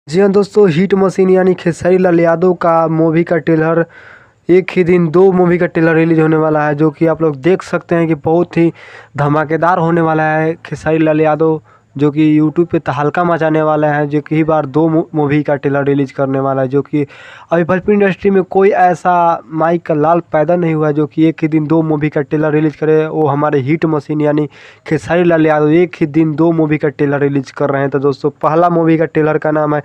जी हाँ दोस्तों, hit machine यानी खेसारी लाल यादव का मूवी का ट्रेलर एक ही दिन 2 मूवी का ट्रेलर रिलीज होने वाला है, जो कि आप लोग देख सकते हैं कि बहुत ही धमाकेदार होने वाला है। खेसारी लाल यादव जो कि यूट्यूब पे तहलका मचाने वाला है, जो कि बार 2 मूवी का ट्रेलर रिलीज करने वाला है। जो कि अभी भोजपुरी इंडस्ट्री में कोई ऐसा माइक का लाल पैदा नहीं हुआ है जो कि एक ही दिन 2 मूवी का ट्रेलर रिलीज करे। वो हमारे हिट मशीन यानी खेसारी लाल यादव एक ही दिन 2 मूवी का ट्रेलर रिलीज कर रहे हैं। तो दोस्तों, पहला मूवी का ट्रेलर का नाम है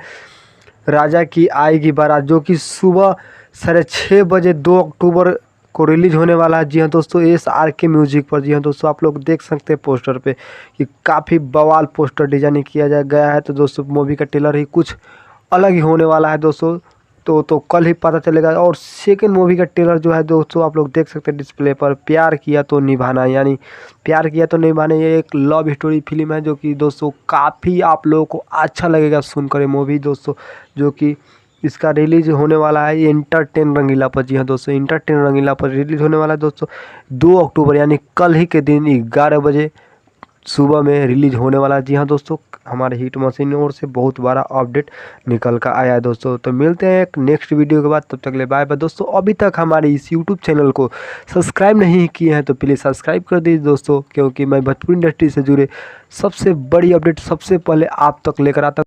राजा की आएगी बारात, जो कि सुबह 6:30 बजे 2 अक्टूबर को रिलीज होने वाला है। जी हाँ दोस्तों, SRK म्यूजिक पर। जी हाँ दोस्तों, आप लोग देख सकते हैं पोस्टर पे कि काफ़ी बवाल पोस्टर डिजाइन किया गया है। तो दोस्तों, मूवी का ट्रेलर ही कुछ अलग ही होने वाला है दोस्तों। तो कल ही पता चलेगा। और सेकेंड मूवी का ट्रेलर जो है दोस्तों, आप लोग देख सकते हैं डिस्प्ले पर, प्यार किया तो निभाना, यानी प्यार किया तो निभाना। ये एक लव स्टोरी फिल्म है जो कि दोस्तों काफ़ी आप लोगों को अच्छा लगेगा सुनकर ये मूवी दोस्तों। जो कि इसका रिलीज होने वाला है एंटरटेन रंगीला पर। जी हाँ दोस्तों, एंटरटेन रंगीला पर रिलीज होने वाला है दोस्तों 2 अक्टूबर, यानी कल ही के दिन 11 बजे सुबह में रिलीज होने वाला है। जी हाँ दोस्तों, हमारे हिट मशीन ओर से बहुत बड़ा अपडेट निकल कर आया है दोस्तों। तो मिलते हैं एक नेक्स्ट वीडियो के बाद, तब तक ले बाय बाय दोस्तों। अभी तक हमारे इस यूट्यूब चैनल को सब्सक्राइब नहीं किए हैं तो प्लीज़ सब्सक्राइब कर दीजिए दोस्तों, क्योंकि मैं भोजपुरी इंडस्ट्री से जुड़े सबसे बड़ी अपडेट सबसे पहले आप तक लेकर आता